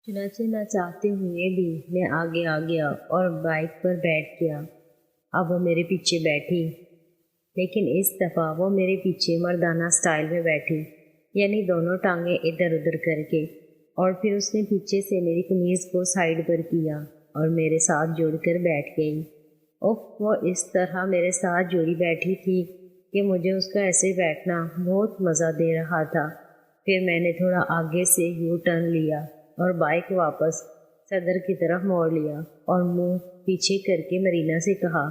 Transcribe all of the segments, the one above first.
چنانچہ نہ چاہتے ہوئے بھی میں آگے آ گیا اور بائک پر بیٹھ گیا۔ اب وہ میرے پیچھے بیٹھی، لیکن اس دفعہ وہ میرے پیچھے مردانہ سٹائل میں بیٹھی، یعنی دونوں ٹانگیں ادھر ادھر کر کے، اور پھر اس نے پیچھے سے میری قمیض کو سائیڈ پر کیا اور میرے ساتھ جڑ کر بیٹھ گئی۔ وہ اس طرح میرے ساتھ جڑی بیٹھی تھی کہ مجھے اس کا ایسے بیٹھنا بہت مزہ دے رہا تھا۔ پھر میں نے تھوڑا آگے سے یو ٹرن لیا اور بائک واپس صدر کی طرف موڑ لیا اور منہ پیچھے کر کے مرینا سے کہا،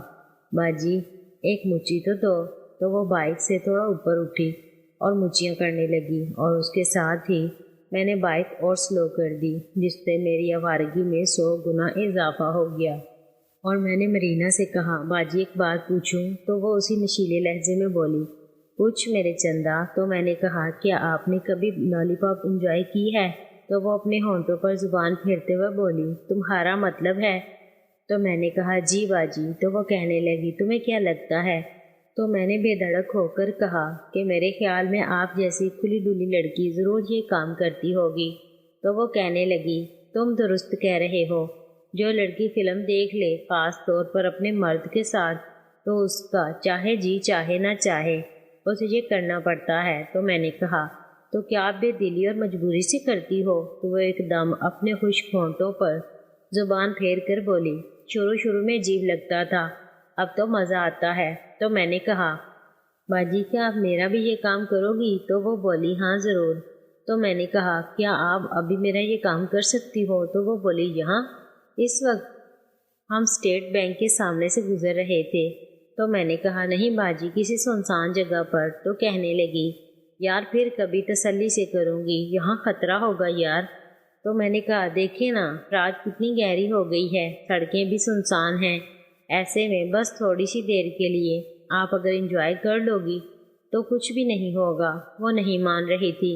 باجی ایک مچھی تو دو۔ تو وہ بائک سے تھوڑا اوپر اٹھی اور مچھیاں کرنے لگی، اور اس کے ساتھ ہی میں نے بائک اور سلو کر دی، جس سے میری آوارگی میں 100 گنا اضافہ ہو گیا۔ اور میں نے مرینا سے کہا، باجی ایک بات پوچھوں؟ تو وہ اسی نشیلے لہجے میں بولی، پوچھ میرے چندا۔ تو میں نے کہا، کیا آپ نے کبھی لالی پاپ انجوائے کی ہے؟ تو وہ اپنے ہونٹوں پر زبان پھیرتے ہوئے بولی، تمہارا مطلب ہے؟ تو میں نے کہا، جی باجی۔ تو وہ کہنے لگی، تمہیں کیا لگتا ہے؟ تو میں نے بے دھڑک ہو کر کہا کہ میرے خیال میں آپ جیسی کھلی ڈلی لڑکی ضرور یہ کام کرتی ہوگی۔ تو وہ کہنے لگی، تم درست کہہ رہے ہو، جو لڑکی فلم دیکھ لے، خاص طور پر اپنے مرد کے ساتھ، تو اس کا چاہے جی چاہے نہ چاہے اسے یہ کرنا پڑتا ہے۔ تو میں نے کہا، تو کیا آپ بے دلی اور مجبوری سے کرتی ہو؟ تو وہ ایک دم اپنے خشک ہونٹوں پر زبان پھیر کر بولی، شروع میں عجیب لگتا تھا، اب تو مزہ آتا ہے۔ تو میں نے کہا، باجی کیا آپ میرا بھی یہ کام کرو گی؟ تو وہ بولی، ہاں ضرور۔ تو میں نے کہا، کیا آپ ابھی میرا یہ کام کر سکتی ہو؟ تو وہ بولی، یہاں؟ اس وقت ہم اسٹیٹ بینک کے سامنے سے گزر رہے تھے۔ تو میں نے کہا، نہیں باجی، کسی سنسان جگہ پر۔ تو کہنے لگی، یار پھر کبھی تسلی سے کروں گی، یہاں خطرہ ہوگا یار۔ تو میں نے کہا، دیکھیں نا رات کتنی گہری ہو گئی ہے، سڑکیں بھی سنسان ہیں، ایسے میں بس تھوڑی سی دیر کے لیے آپ اگر انجوائے کر لو گی تو کچھ بھی نہیں ہوگا۔ وہ نہیں مان رہی تھی،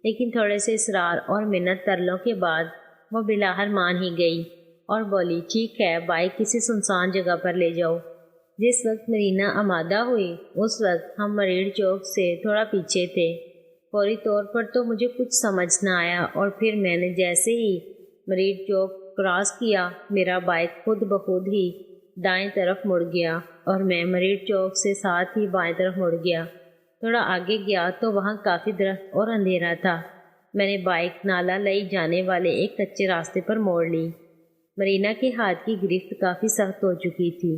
لیکن تھوڑے سے اصرار اور منت ترلوں کے بعد وہ بلاہر مان ہی گئی اور بولی، ٹھیک ہے، بائک کسی سنسان جگہ پر لے جاؤ۔ جس وقت مرینا آمادہ ہوئی اس وقت ہم مریڑ چوک سے تھوڑا پیچھے تھے۔ فوری طور پر تو مجھے کچھ سمجھ نہ آیا، اور پھر میں نے جیسے ہی مریڑ چوک کراس کیا، میرا بائک خود بخود ہی دائیں طرف مڑ گیا اور میں مریڑ چوک سے ساتھ ہی بائیں طرف مڑ گیا۔ تھوڑا آگے گیا تو وہاں کافی درخت اور اندھیرا تھا۔ میں نے بائک نالا لئی جانے والے ایک کچے راستے پر موڑ لی۔ مرینا کے ہاتھ کی گرفت کافی سخت ہو چکی تھی،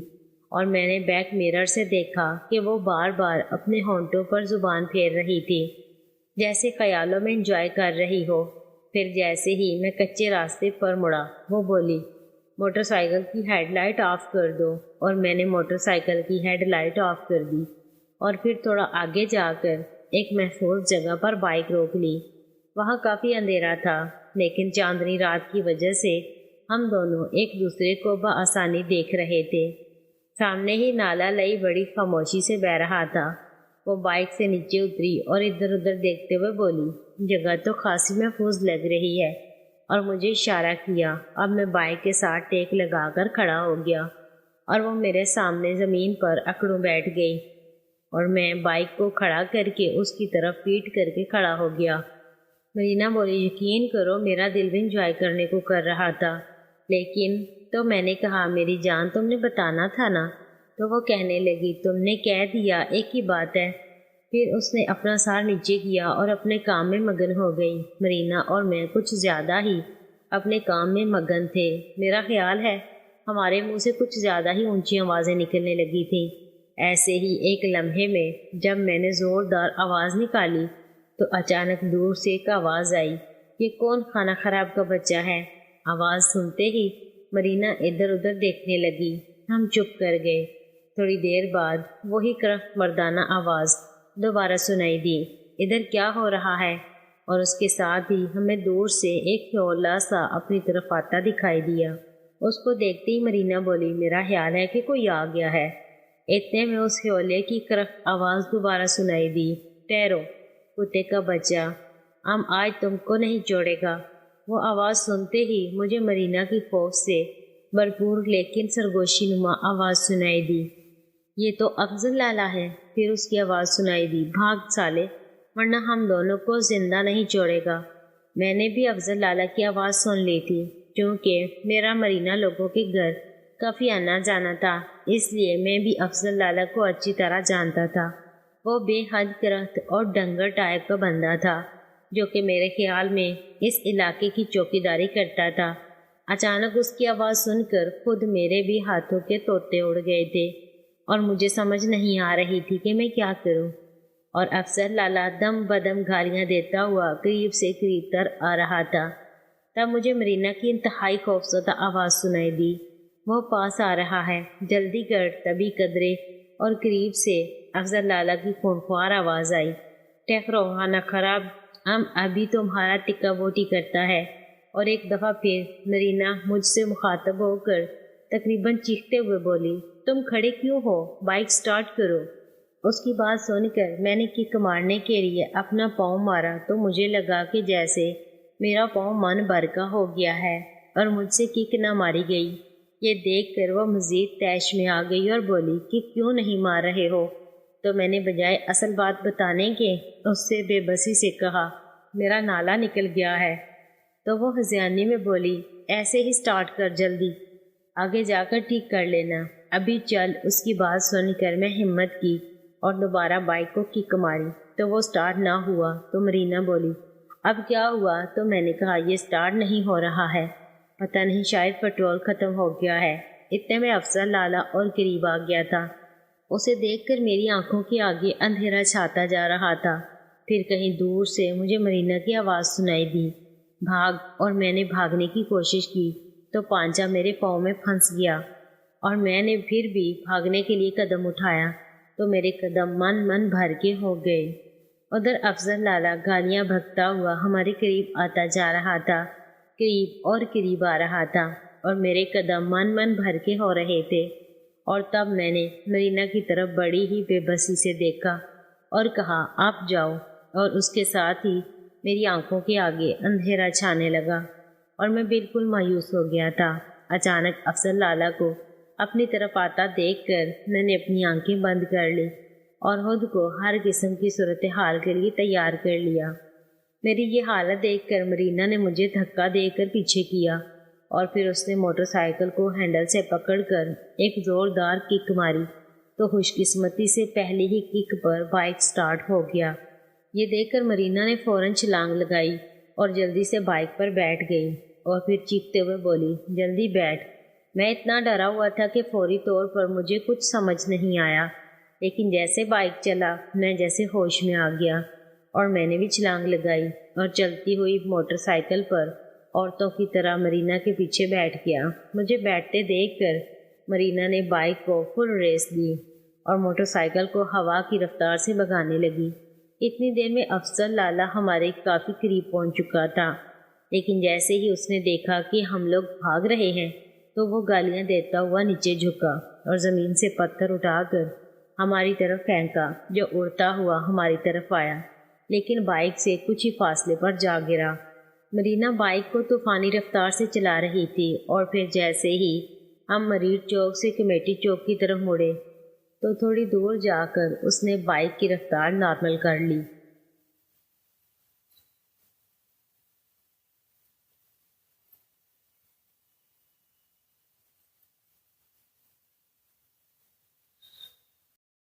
اور میں نے بیک میرر سے دیکھا کہ وہ بار بار اپنے ہونٹوں پر زبان پھیر رہی تھی، جیسے خیالوں میں انجوائے کر رہی ہو۔ پھر جیسے ہی میں کچے راستے پر مڑا، وہ بولی، موٹر سائیکل کی ہیڈ لائٹ آف کر دو۔ اور میں نے موٹر سائیکل کی ہیڈ لائٹ آف کر دی، اور پھر تھوڑا آگے جا کر ایک محفوظ جگہ پر بائک روک لی۔ وہاں کافی اندھیرا تھا، لیکن چاندنی رات کی وجہ سے ہم دونوں ایک دوسرے کو بآسانی دیکھ رہے تھے۔ سامنے ہی نالا لئی بڑی خاموشی سے بہہ رہا تھا۔ وہ بائک سے نیچے اتری اور ادھر ادھر دیکھتے ہوئے بولی، جگہ تو خاصی محفوظ لگ رہی ہے، اور مجھے اشارہ کیا۔ اب میں بائک کے ساتھ ٹیک لگا کر کھڑا ہو گیا، اور وہ میرے سامنے زمین پر اکڑوں بیٹھ گئی، اور میں بائک کو کھڑا کر کے اس کی طرف پیٹ کر کے کھڑا ہو گیا۔ مرینا بولی، یقین کرو میرا دل بھی انجوائے کرنے کو کر رہا تھا، لیکن… تو میں نے کہا، میری جان تم نے بتانا تھا نا۔ تو وہ کہنے لگی، تم نے کہہ دیا، ایک ہی بات ہے۔ پھر اس نے اپنا سار نیچے کیا اور اپنے کام میں مگن ہو گئی۔ مرینا اور میں کچھ زیادہ ہی اپنے کام میں مگن تھے۔ میرا خیال ہے ہمارے منہ سے کچھ زیادہ ہی اونچی آوازیں نکلنے لگی تھیں۔ ایسے ہی ایک لمحے میں جب میں نے زوردار آواز نکالی تو اچانک دور سے ایک آواز آئی، یہ کون خانہ خراب کا بچہ ہے؟ آواز سنتے ہی مرینا ادھر ادھر دیکھنے لگی۔ ہم چپ کر گئے۔ تھوڑی دیر بعد وہی کرخت مردانہ آواز دوبارہ سنائی دی، ادھر کیا ہو رہا ہے؟ اور اس کے ساتھ ہی ہمیں دور سے ایک ہیولا سا اپنی طرف آتا دکھائی دیا۔ اس کو دیکھتے ہی مرینا بولی، میرا خیال ہے کہ کوئی آ گیا ہے۔ اتنے میں اس ہیولے کی کرخت آواز دوبارہ سنائی دی، ٹھہرو کتے کا بچہ، ہم آج تم کو نہیں چھوڑے گا۔ وہ آواز سنتے ہی مجھے مرینا کی خوف سے بھرپور لیکن سرگوشی نما آواز سنائی دی، یہ تو افضل لالا ہے۔ پھر اس کی آواز سنائی دی، بھاگ سالے، ورنہ ہم دونوں کو زندہ نہیں چھوڑے گا۔ میں نے بھی افضل لالا کی آواز سن لی تھی، کیونکہ میرا مرینا لوگوں کے گھر کافی آنا جانا تھا، اس لیے میں بھی افضل لالا کو اچھی طرح جانتا تھا۔ وہ بے حد کرخت اور ڈنگر ٹائپ کا بندہ تھا، جو کہ میرے خیال میں اس علاقے کی چوکیداری کرتا تھا۔ اچانک اس کی آواز سن کر خود میرے بھی ہاتھوں کے طوطے اڑ گئے تھے، اور مجھے سمجھ نہیں آ رہی تھی کہ میں کیا کروں۔ اور افسر لالا دم بدم گالیاں دیتا ہوا قریب سے قریب تر آ رہا تھا۔ تب مجھے مرینا کی انتہائی خوفزدہ آواز سنائی دی، وہ پاس آ رہا ہے، جلدی کر۔ تبھی قدرے اور قریب سے افضل لالا کی خونخوار آواز آئی، ٹھہرو خانہ خراب، ہم ابھی تمہارا ٹکا بوٹی کرتا ہے۔ اور ایک دفعہ پھر مرینا مجھ سے مخاطب ہو کر تقریباً چیختے ہوئے بولی، تم کھڑے کیوں ہو، بائک سٹارٹ کرو۔ اس کی بات سن کر میں نے کک مارنے کے لیے اپنا پاؤں مارا تو مجھے لگا کہ جیسے میرا پاؤں من بھر کا ہو گیا ہے اور مجھ سے کک نہ ماری گئی۔ یہ دیکھ کر وہ مزید طیش میں آ گئی اور بولی کہ کیوں نہیں مار رہے ہو؟ تو میں نے بجائے اصل بات بتانے کے اس سے بے بسی سے کہا، میرا نالا نکل گیا ہے۔ تو وہ ہذیانی میں بولی، ایسے ہی سٹارٹ کر، جلدی آگے جا کر ٹھیک کر لینا، ابھی چل۔ اس کی بات سن کر میں ہمت کی اور دوبارہ بائک کو کک ماری تو وہ سٹارٹ نہ ہوا۔ تو مرینا بولی، اب کیا ہوا؟ تو میں نے کہا، یہ سٹارٹ نہیں ہو رہا ہے، پتہ نہیں شاید پیٹرول ختم ہو گیا ہے۔ اتنے میں افسر لالا اور قریب آ گیا تھا۔ اسے دیکھ کر میری آنکھوں کے آگے اندھیرا چھاتا جا رہا تھا۔ پھر کہیں دور سے مجھے مرینا کی آواز سنائی دی، بھاگ۔ اور میں نے بھاگنے کی کوشش کی تو پانچا میرے پاؤں میں پھنس گیا، اور میں نے پھر بھی بھاگنے کے لیے قدم اٹھایا تو میرے قدم من بھر کے ہو گئے۔ ادھر افضل لالا گالیاں بھگتا ہوا ہمارے قریب آتا جا رہا تھا، قریب اور قریب آ رہا تھا، اور میرے قدم من بھر کے ہو رہے تھے۔ اور تب میں نے مرینا کی طرف بڑی ہی بے بسی سے دیکھا اور کہا، آپ جاؤ۔ اور اس کے ساتھ ہی میری آنکھوں کے آگے اندھیرا چھانے لگا اور میں بالکل مایوس ہو گیا تھا۔ اچانک افضل لالا کو اپنی طرف آتا دیکھ کر میں نے اپنی آنکھیں بند کر لی اور خود کو ہر قسم کی صورتحال کے لیے تیار کر لیا۔ میری یہ حالت دیکھ کر مرینا نے مجھے دھکا دے کر پیچھے کیا، اور پھر اس نے موٹر سائیکل کو ہینڈل سے پکڑ کر ایک زوردار کک ماری تو خوش قسمتی سے پہلی ہی کک پر بائک سٹارٹ ہو گیا۔ یہ دیکھ کر مرینا نے فوراً چھلانگ لگائی اور جلدی سے بائک پر بیٹھ گئی، اور پھر چیختے ہوئے بولی، جلدی بیٹھ۔ میں اتنا ڈرا ہوا تھا کہ فوری طور پر مجھے کچھ سمجھ نہیں آیا، لیکن جیسے بائک چلا میں جیسے ہوش میں آ گیا، اور میں نے بھی چھلانگ لگائی اور چلتی ہوئی موٹر سائیکل پر عورتوں کی طرح مرینا کے پیچھے بیٹھ گیا۔ مجھے بیٹھتے دیکھ کر مرینا نے بائک کو فل ریس دی اور موٹر سائیکل کو ہوا کی رفتار سے بھگانے لگی۔ اتنی دیر میں افضل لالا ہمارے کافی قریب پہنچ چکا تھا، لیکن جیسے ہی اس نے دیکھا کہ ہم لوگ بھاگ رہے ہیں تو وہ گالیاں دیتا ہوا نیچے جھکا اور زمین سے پتھر اٹھا کر ہماری طرف پھینکا، جو اڑتا ہوا ہماری طرف آیا، لیکن بائک سے کچھ ہی فاصلے پر جا گرا۔ مرینا بائک کو طوفانی رفتار سے چلا رہی تھی، اور پھر جیسے ہی ہم مریڑ چوک سے کمیٹی چوک کی طرف مڑے تو تھوڑی دور جا کر اس نے بائک کی رفتار نارمل کر لی۔